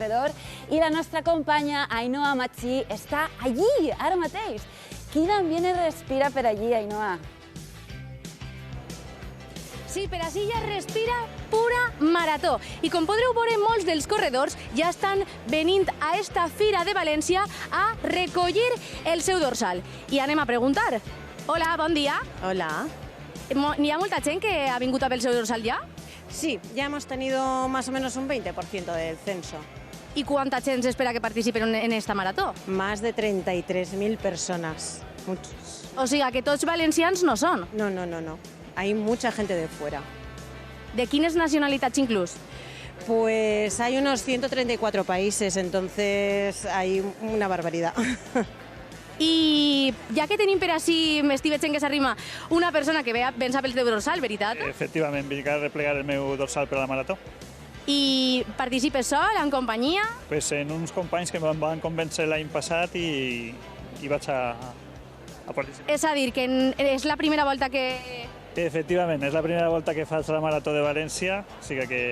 I la nostra companya Ainhoa Machí està allí, ara mateix. Quin ambient es respira per allí, Ainhoa? Sí, per així ja respira pura marató. I com podreu veure, molts dels corredors ja estan venint a esta Fira de València a recollir el seu dorsal. I anem a preguntar. Hola, bon dia. Hola. N'hi ha molta gent que ha vingut a pel seu dorsal ja? Sí, ya hemos tenido más o menos un 20% del censo. I quanta gent s'espera que participen en esta marató? Más de 33.000 personas. Muchos. O sigui que tots valencians no són. No. Hay mucha gente de fuera. De quines nacionalitats inclús? Pues hay unos 134 países, entonces hay una barbaridad. I ja que tenim per així, m'estic veient que s'arrima una persona que ve a pensar pel teu dorsal, veritat? Efectivament, vinc a replegar el meu dorsal per a la marató. I participes sol, en companyia? Pues en uns companys que em van convèncer l'any passat i vaig a participar. És a dir, que és la primera volta que... Efectivament, és la primera volta que faig la marató de València, o sigui que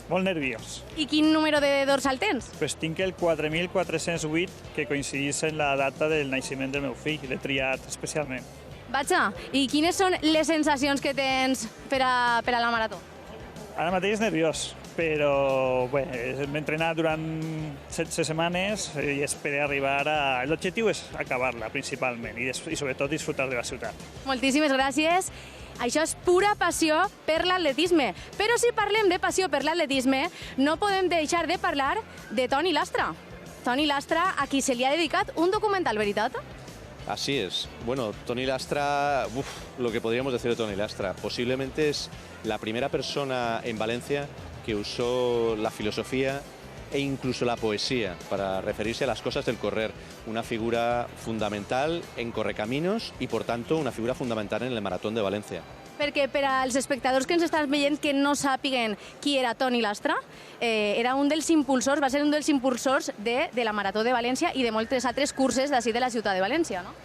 molt nerviós. I quin número de dorsal tens? Pues tinc el 4.408, que coincideix en la data del naixement del meu fill, l'he triat especialment. Vaja, i quines són les sensacions que tens per a la marató? Ara mateix nerviós, però bé, m'he entrenat durant 7 setmanes i espero arribar a... L'objectiu és acabar-la, principalment, i sobretot disfrutar de la ciutat. Moltíssimes gràcies. Això és pura passió per l'atletisme. Però si parlem de passió per l'atletisme, no podem deixar de parlar de Toni Lastra. Toni Lastra, a qui se li ha dedicat un documental, veritat? Así es. Bueno, Toni Lastra, lo que podríamos decir de Toni Lastra, posiblemente es la primera persona en Valencia que usó la filosofía e incluso la poesía para referirse a las cosas del correr. Una figura fundamental en Correcaminos y, por tanto, una figura fundamental en el Maratón de Valencia. Perquè per als espectadors que ens estan veient que no sàpiguen qui era Toni Lastra, era un dels impulsors, va ser un dels impulsors de la Marató de València i de moltes altres curses d'ací de la ciutat de València, no?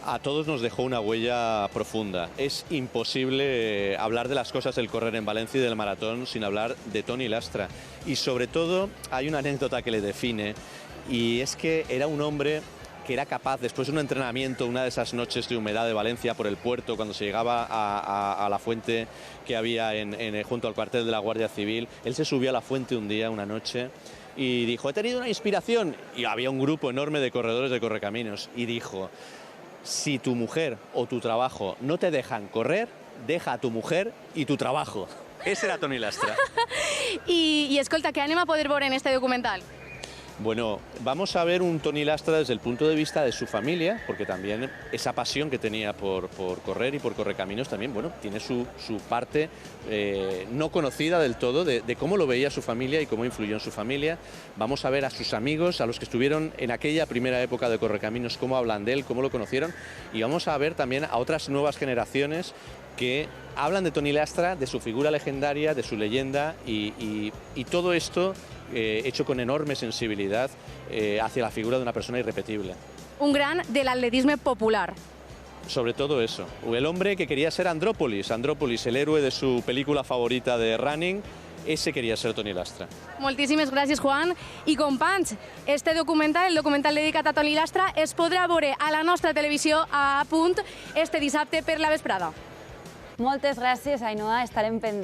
A todos nos dejó una huella profunda. Es imposible hablar de las cosas del correr en Valencia y del maratón sin hablar de Toni Lastra. Y sobre todo hay una anécdota que le define, y es que era un hombre que era capaz, después de un entrenamiento, una de esas noches de humedad de Valencia por el puerto, cuando se llegaba a la fuente que había junto al cuartel de la Guardia Civil, él se subió a la fuente un día, una noche, y dijo, he tenido una inspiración. Y había un grupo enorme de corredores de Correcaminos, y dijo, si tu mujer o tu trabajo no te dejan correr, deja a tu mujer y tu trabajo. Ese era Toni Lastra. I escolta, què anem a poder veure en este documental? Bueno, vamos a ver un Toni Lastra desde el punto de vista de su familia, porque también esa pasión que tenía por correr y por Correcaminos también, bueno, tiene su parte no conocida del todo de cómo lo veía su familia y cómo influyó en su familia. Vamos a ver a sus amigos, a los que estuvieron en aquella primera época de Correcaminos, cómo hablan de él, cómo lo conocieron, y vamos a ver también a otras nuevas generaciones que hablan de Toni Lastra, de su figura legendaria, de su leyenda, y todo esto hecho con enorme sensibilidad hacia la figura de una persona irrepetible. Un gran de l'atletisme popular. Sobre todo eso. El hombre que quería ser Andrópolis, el héroe de su película favorita de running, ese quería ser Toni Lastra. Moltíssimes gràcies, Juan. I companys, este documental, el documental dedicat a Toni Lastra, es podrà veure a la nostra televisió a punt este dissabte per la vesprada. Moltes gràcies, Ainhoa, estarem pendents.